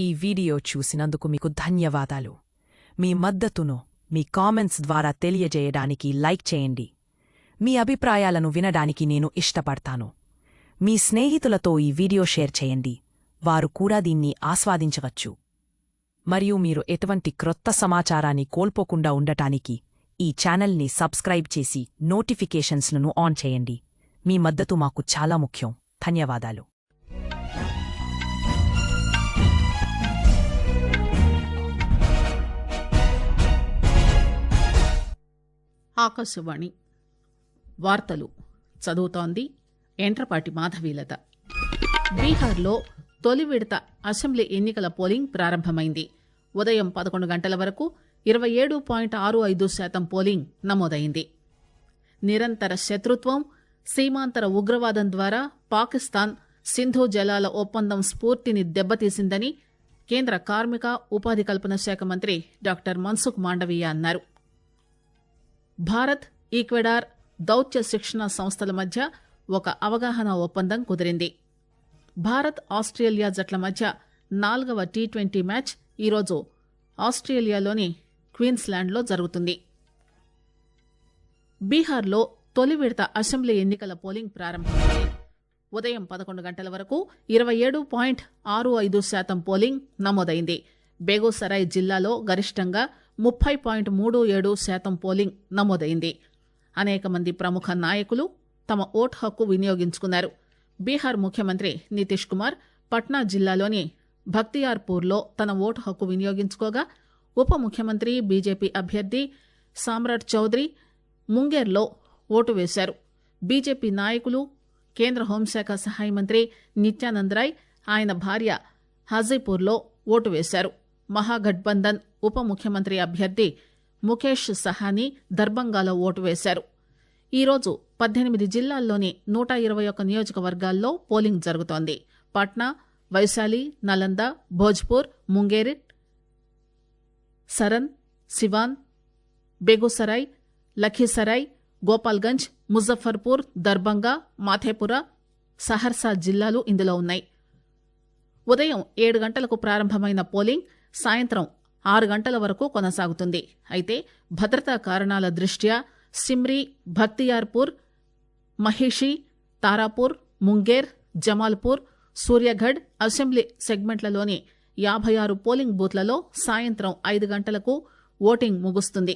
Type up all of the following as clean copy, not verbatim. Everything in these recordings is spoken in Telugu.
ఈ వీడియో చూసినందుకు మీకు ధన్యవాదాలు. మీ మద్దతును మీ కామెంట్స్ ద్వారా తెలియజేయడానికి లైక్ చేయండి. మీ అభిప్రాయాలను వినడానికి నేను ఇష్టపడతాను. మీ స్నేహితులతో ఈ వీడియో షేర్ చేయండి, వారు కూడా దీన్ని ఆస్వాదించవచ్చు. మరియు మీరు ఎటువంటి క్రొత్త సమాచారాన్ని కోల్పోకుండా ఉండటానికి ఈ ఛానల్ని సబ్స్క్రైబ్ చేసి నోటిఫికేషన్స్లను ఆన్ చేయండి. మీ మద్దతు మాకు చాలా ముఖ్యం. ధన్యవాదాలు. ఆకాశవాణి వార్తలు చదువుతోంది ఎంట్రపాటి మాధవీలత. బీహార్లో తొలి విడత అసెంబ్లీ ఎన్నికల పోలింగ్ ప్రారంభమైంది. ఉదయం 11 గంటల వరకు 27.65% పోలింగ్ నమోదైంది. నిరంతర శత్రుత్వం, సీమాంతర ఉగ్రవాదం ద్వారా పాకిస్తాన్ సింధు జలాల ఒప్పందం స్ఫూర్తిని దెబ్బతీసిందని కేంద్ర కార్మిక ఉపాధి కల్పన శాఖ మంత్రి డాక్టర్ మన్సుఖ్ మాండవీయ అన్నారు. భారత్, ఈక్వెడార్ దౌత్య శిక్షణ సంస్థల మధ్య ఒక అవగాహన ఒప్పందం కుదిరింది. భారత్, ఆస్ట్రేలియా జట్ల మధ్య 4వ టీ20 మ్యాచ్ ఈరోజు ఆస్ట్రేలియాలోని క్వీన్స్లాండ్లో జరుగుతుంది. బీహార్లో తొలి విడత అసెంబ్లీ ఎన్నికల పోలింగ్ ప్రారంభమైంది. ఉదయం 11 గంటల వరకు 27.65% పోలింగ్ నమోదైంది. బేగూసరాయ్ జిల్లాలో గరిష్టంగా 30.37% పోలింగ్ నమోదైంది. అనేక మంది ప్రముఖ నాయకులు తమ ఓటు హక్కు వినియోగించుకున్నారు. బీహార్ ముఖ్యమంత్రి నితీష్ కుమార్ పట్నా జిల్లాలోని భక్తియార్పూర్లో తన ఓటు హక్కు వినియోగించుకోగా, ఉప ముఖ్యమంత్రి బీజేపీ అభ్యర్థి సామ్రాట్ చౌదరి ముంగేర్లో ఓటు వేశారు. బీజేపీ నాయకులు, కేంద్ర హోంశాఖ సహాయ మంత్రి నిత్యానంద్ రాయ్, ఆయన భార్య హాజీపూర్లో ఓటు వేశారు. మహాగఠబంధన్ ఉప ముఖ్యమంత్రి అభ్యర్థి ముఖేష్ సహానీ దర్బంగాలో ఓటు వేశారు. ఈరోజు 18 జిల్లాల్లోని 121 నియోజకవర్గాల్లో పోలింగ్ జరుగుతోంది. పట్నా, వైశాలి, నలంద, భోజ్పూర్, ముంగేర్, సరన్, సివాన్, బేగూసరాయ్, లఖీసరాయ్, గోపాల్గంజ్, ముజఫర్పూర్, దర్బంగా, మాథేపుర, సహర్సా జిల్లాలు ఇందులో ఉన్నాయి. ఉదయం 7 గంటలకు ప్రారంభమైన పోలింగ్ సాయంత్రం 6 గంటల వరకు కొనసాగుతుంది. అయితే భద్రతా కారణాల దృష్ట్యా సిమ్రీ, భక్తియార్పూర్, మహిషి, తారాపూర్, ముంగేర్, జమాల్పూర్, సూర్యగఢ్ అసెంబ్లీ సెగ్మెంట్లలోని 56 పోలింగ్ బూత్లలో సాయంత్రం 5 గంటలకు ఓటింగ్ ముగుస్తుంది.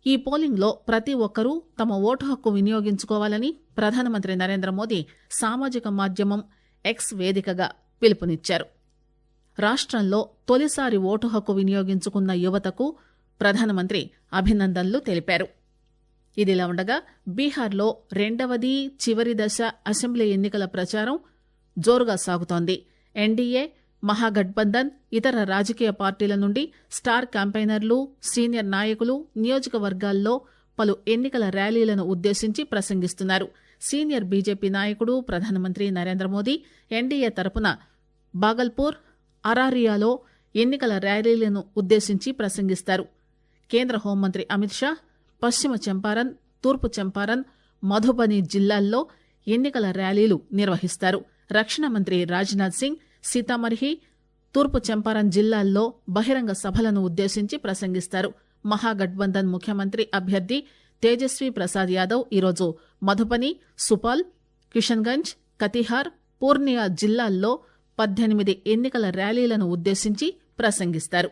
ఈ పోలింగ్లో ప్రతి ఒక్కరూ తమ ఓటు హక్కు వినియోగించుకోవాలని ప్రధానమంత్రి నరేంద్ర మోదీ సామాజిక మాధ్యమం ఎక్స్ వేదికగా పిలుపునిచ్చారు. రాష్ట్రంలో తొలిసారి ఓటు హక్కు వినియోగించుకున్న యువతకు ప్రధానమంత్రి అభినందనలు తెలిపారు. ఇదిలా ఉండగా బీహార్లో రెండవది, చివరి దశ అసెంబ్లీ ఎన్నికల ప్రచారం జోరుగా సాగుతోంది. ఎన్డీఏ, మహాగఠబంధన్, ఇతర రాజకీయ పార్టీల నుండి స్టార్ క్యాంపెయినర్లు, సీనియర్ నాయకులు నియోజకవర్గాల్లో పలు ఎన్నికల ర్యాలీలను ఉద్దేశించి ప్రసంగిస్తున్నారు. సీనియర్ బీజేపీ నాయకుడు ప్రధానమంత్రి నరేంద్ర మోదీ ఎన్డీఏ తరపున బాగల్పూర్, అరారియాలో ఎన్నికల ర్యాలీలను ఉద్దేశించి ప్రసంగిస్తారు. కేంద్ర హోంమంత్రి అమిత్ షా పశ్చిమ చంపారన్, తూర్పు చంపారన్, మధుబని జిల్లాల్లో ఎన్నికల ర్యాలీలు నిర్వహిస్తారు. రక్షణ మంత్రి రాజ్నాథ్ సింగ్ సీతామర్హి, తూర్పు చంపారన్ జిల్లాల్లో బహిరంగ సభలను ఉద్దేశించి ప్రసంగిస్తారు. మహాగఠబంధన్ ముఖ్యమంత్రి అభ్యర్థి తేజస్వీ ప్రసాద్ యాదవ్ ఈరోజు మధుబని, సుపాల్, కిషన్గంజ్, కతిహార్, పూర్నియా జిల్లాల్లో 18 ఎన్నికల ర్యాలీలను ఉద్దేశించి ప్రసంగిస్తారు.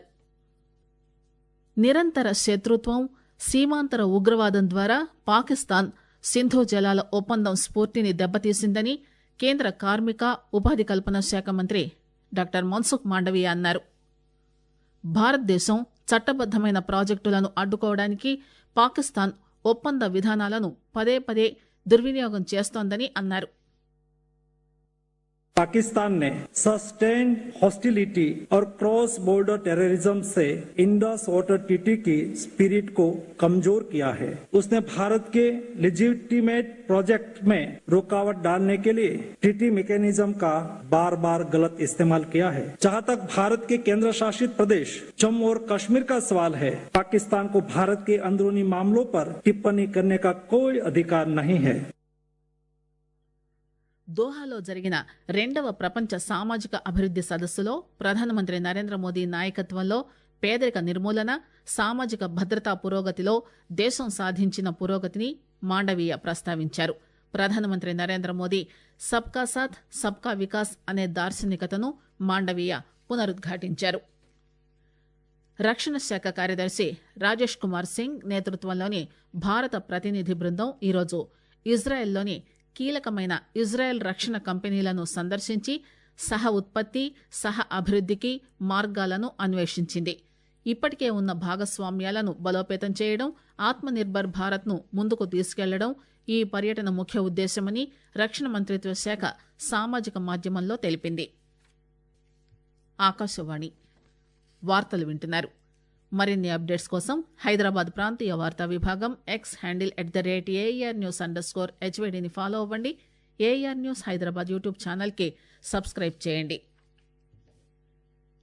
నిరంతర శత్రుత్వం, సీమాంతర ఉగ్రవాదం ద్వారా పాకిస్తాన్ సింధు జలాల ఒప్పందం స్ఫూర్తిని దెబ్బతీసిందని కేంద్ర కార్మిక ఉపాధి కల్పన శాఖ మంత్రి డాక్టర్ మన్సుఖ్ మాండవీయ అన్నారు. భారతదేశం చట్టబద్దమైన ప్రాజెక్టులను అడ్డుకోవడానికి పాకిస్తాన్ ఒప్పంద విధానాలను పదే పదే దుర్వినియోగం చేస్తోందని అన్నారు. पाकिस्तान ने सस्टेन्ड हॉस्टिलिटी और क्रॉस बॉर्डर टेररिज्म से इंडस वाटर ट्रीटी की स्पिरिट को कमजोर किया है. उसने भारत के लेजिटिमेट प्रोजेक्ट में रुकावट डालने के लिए ट्रीटी मैकेनिज्म का बार बार गलत इस्तेमाल किया है. जहां तक भारत के केंद्र शासित प्रदेश जम्मू और कश्मीर का सवाल है, पाकिस्तान को भारत के अंदरूनी मामलों पर टिप्पणी करने का कोई अधिकार नहीं है. దోహాలో జరిగిన 2వ ప్రపంచ సామాజిక అభివృద్ది సదస్సులో ప్రధానమంత్రి నరేంద్ర మోదీ నాయకత్వంలో పేదరిక నిర్మూలన, సామాజిక భద్రతా పురోగతిలో దేశం సాధించిన పురోగతిని మాండవీయ ప్రస్తావించారు. ప్రధానమంత్రి నరేంద్ర మోదీ సబ్కా సాథ్ సబ్కా వికాస్ అనే దార్శనికతను మాండవీయ పునరుద్ఘాటించారు. రక్షణ శాఖ కార్యదర్శి రాజేష్ కుమార్ సింగ్ నేతృత్వంలోని భారత ప్రతినిధి బృందం ఈరోజు ఇజ్రాయెల్లోని కీలకమైన ఇజ్రాయెల్ రక్షణ కంపెనీలను సందర్శించి సహ ఉత్పత్తి, సహ అభివృద్దికి మార్గాలను అన్వేషించింది. ఇప్పటికే ఉన్న భాగస్వామ్యాలను బలోపేతం చేయడం, ఆత్మనిర్భర్ భారత్ను ముందుకు తీసుకెళ్లడం ఈ పర్యటన ముఖ్య ఉద్దేశమని రక్షణ మంత్రిత్వ శాఖ సామాజిక మాధ్యమంలో తెలిపింది. ఆకాశవాణి వార్తలు వింటున్నారు. మరిన్ని అప్డేట్స్ కోసం హైదరాబాద్ ప్రాంతీయ వార్తా విభాగం ఎక్స్ హ్యాండిల్ @ARNews_HVDని ఫాలో అవ్వండి. ఏఆర్ న్యూస్ హైదరాబాద్ యూట్యూబ్ ఛానల్కి సబ్స్క్రైబ్ చేయండి.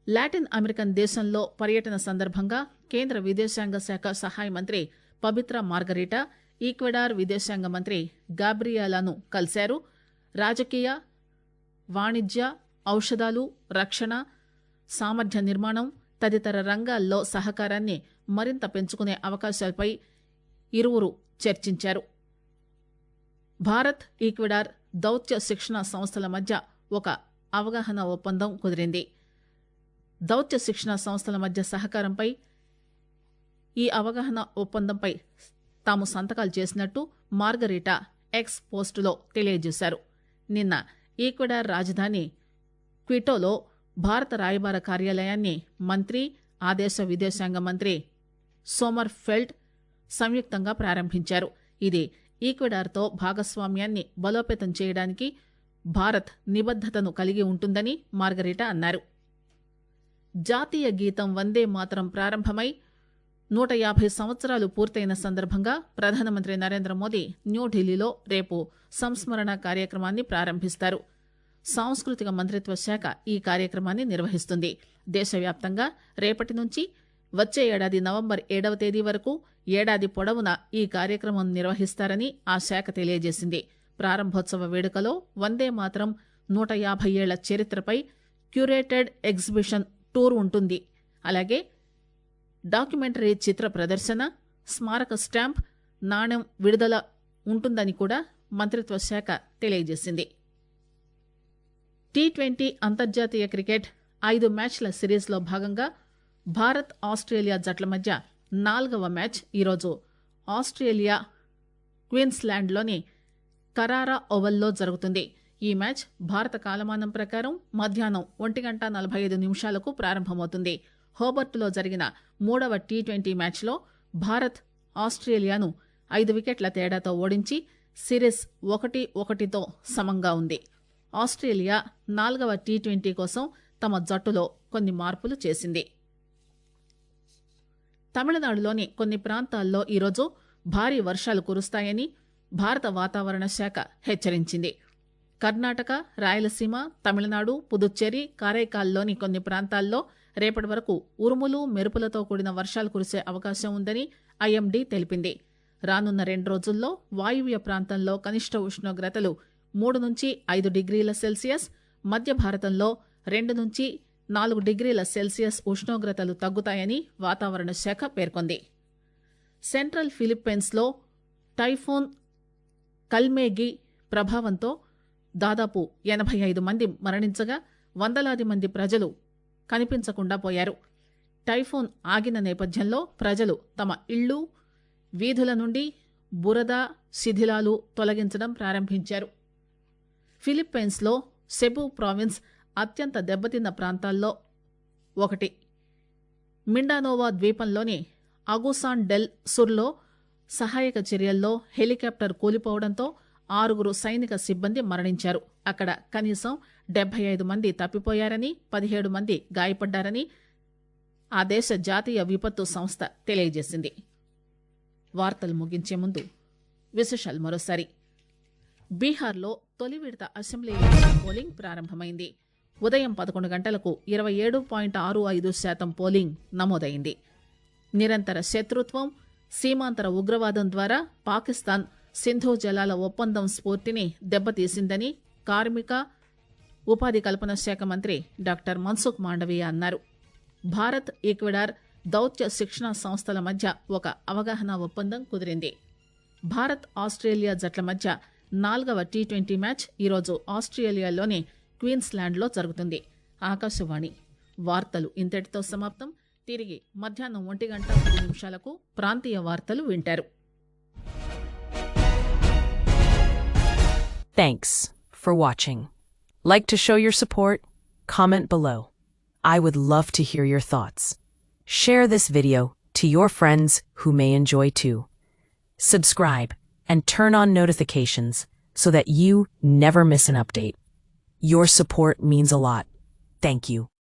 లాటిన్ అమెరికన్ దేశంలో పర్యటన సందర్భంగా కేంద్ర విదేశాంగ శాఖ సహాయ మంత్రి పబిత్రా మార్గరీటా ఈక్వెడార్ విదేశాంగ మంత్రి గాబ్రియాలాను కలిశారు. రాజకీయ, వాణిజ్య, ఔషధాలు, రక్షణ, సామర్థ్య నిర్మాణం తదితర రంగాల్లో సహకారాన్ని మరింత పెంచుకునే అవకాశాలపై ఇరువురు చర్చించారు. భారత్, ఈక్వెడార్ దౌత్య శిక్షణ సంస్థల మధ్య ఒక అవగాహన ఒప్పందం కుదిరింది. దౌత్య శిక్షణ సంస్థల మధ్య సహకారంపై ఈ అవగాహన ఒప్పందంపై తాము సంతకాలు చేసినట్టు మార్గరీటా ఎక్స్ పోస్టులో తెలియజేశారు. నిన్న ఈక్వెడార్ రాజధాని క్విటోలో భారత రాయబార కార్యాలయాన్ని మంత్రి, ఆ దేశ విదేశాంగ మంత్రి సోమర్ ఫెల్ట్ సంయుక్తంగా ప్రారంభించారు. ఇది ఈక్వెడార్తో భాగస్వామ్యాన్ని బలోపేతం చేయడానికి భారత్ నిబద్దతను కలిగి ఉంటుందని మార్గరీటా అన్నారు. జాతీయ గీతం వందే మాతరం ప్రారంభమై 150 సంవత్సరాలు పూర్తయిన సందర్భంగా ప్రధానమంత్రి నరేంద్ర మోదీ న్యూఢిల్లీలో రేపు సంస్మరణ కార్యక్రమాన్ని ప్రారంభిస్తారు. సాంస్కృతిక మంత్రిత్వ శాఖ ఈ కార్యక్రమాన్ని నిర్వహిస్తుంది. దేశవ్యాప్తంగా రేపటి నుంచి వచ్చే ఏడాది నవంబర్ 7వ తేదీ వరకు ఏడాది పొడవునా ఈ కార్యక్రమం నిర్వహిస్తారని ఆ శాఖ తెలియజేసింది. ప్రారంభోత్సవ వేడుకలో వందే మాతరం 150 ఏళ్ల చరిత్రపై క్యూరేటెడ్ ఎగ్జిబిషన్ టూర్ ఉంటుంది. అలాగే డాక్యుమెంటరీ చిత్ర ప్రదర్శన, స్మారక స్టాంప్, నాణెం విడుదల ఉంటుందని కూడా మంత్రిత్వ శాఖ తెలియజేసింది. టీ20 అంతర్జాతీయ క్రికెట్ 5 మ్యాచ్ల సిరీస్లో భాగంగా భారత్, ఆస్ట్రేలియా జట్ల మధ్య 4వ మ్యాచ్ ఈరోజు ఆస్ట్రేలియా క్వీన్స్లాండ్లోని కరారా ఓవల్లో జరుగుతుంది. ఈ మ్యాచ్ భారత కాలమానం ప్రకారం మధ్యాహ్నం 1:45 ప్రారంభమవుతుంది. హోబర్ట్లో జరిగిన 3వ టీ20 మ్యాచ్లో భారత్ ఆస్ట్రేలియాను 5 వికెట్ల తేడాతో ఓడించి సిరీస్ 1-1తో సమంగా ఉంది. ఆస్ట్రేలియా 4వ టీ20 కోసం తమ జట్టులో కొన్ని మార్పులు చేసింది. తమిళనాడులోని కొన్ని ప్రాంతాల్లో ఈరోజు భారీ వర్షాలు కురుస్తాయని భారత వాతావరణ శాఖ హెచ్చరించింది. కర్ణాటక, రాయలసీమ, తమిళనాడు, పుదుచ్చేరి, కారైకాల్లోని కొన్ని ప్రాంతాల్లో రేపటి వరకు ఉరుములు, మెరుపులతో కూడిన వర్షాలు కురిసే అవకాశం ఉందని ఐఎండీ తెలిపింది. రానున్న 2 రోజుల్లో వాయువ్య ప్రాంతంలో కనిష్ట ఉష్ణోగ్రతలు 3 నుంచి 5 డిగ్రీల సెల్సియస్, మధ్య భారతంలో 2 నుంచి 4 డిగ్రీల సెల్సియస్ ఉష్ణోగ్రతలు తగ్గుతాయని వాతావరణ శాఖ పేర్కొంది. సెంట్రల్ ఫిలిప్పైన్స్లో టైఫూన్ కల్మేగి ప్రభావంతో దాదాపు 85 మంది మరణించగా వందలాది మంది ప్రజలు కనిపించకుండా పోయారు. టైఫూన్ ఆగిన నేపథ్యంలో ప్రజలు తమ ఇళ్లు, వీధుల నుండి బురద, శిథిలాలు తొలగించడం ప్రారంభించారు. ఫిలిప్పైన్స్లో సెబు ప్రావిన్స్ అత్యంత దెబ్బతిన్న ప్రాంతాల్లో ఒకటి. మిండానోవా ద్వీపంలోని అగుసాన్ డెల్ సుర్లో సహాయక చర్యల్లో హెలికాప్టర్ కూలిపోవడంతో 6 సైనిక సిబ్బంది మరణించారు. అక్కడ కనీసం 75 మంది తప్పిపోయారని, 17 మంది గాయపడ్డారని ఆ దేశ జాతీయ విపత్తు సంస్థ తెలియజేసింది. వార్తలు ముగించే ముందు విశేషాలు మరోసారి. బీహార్లో తొలి విడత అసెంబ్లీ ఎన్నికల పోలింగ్ ప్రారంభమైంది. ఉదయం 11 గంటలకు 27.65% పోలింగ్ నమోదైంది. నిరంతర శత్రుత్వం, సీమాంతర ఉగ్రవాదం ద్వారా పాకిస్తాన్ సింధు జలాల ఒప్పందం స్ఫూర్తిని దెబ్బతీసిందని కార్మిక ఉపాధి కల్పన శాఖ మంత్రి డాక్టర్ మన్సుఖ్ మాండవీయ అన్నారు. భారత్ ఈక్వెడార్ దౌత్య శిక్షణ సంస్థల మధ్య ఒక అవగాహన ఒప్పందం కుదిరింది. భారత్ ఆస్ట్రేలియా జట్ల మధ్య 4వ టీ20 మ్యాచ్ ఈరోజు ఆస్ట్రేలియాలోని క్వీన్స్లాండ్లో జరుగుతుంది. ఆకాశవాణి వార్తలు ఇంతటితో సమాప్తం. తిరిగి మధ్యాహ్నం 1:10 ప్రాంతీయ వార్తలు వింటారు. Thanks for watching. Like to show your support? Comment below. I would love to hear your thoughts. Share this video to your friends who may enjoy too. Subscribe and turn on notifications so that you never miss an update. Your support means a lot. Thank you.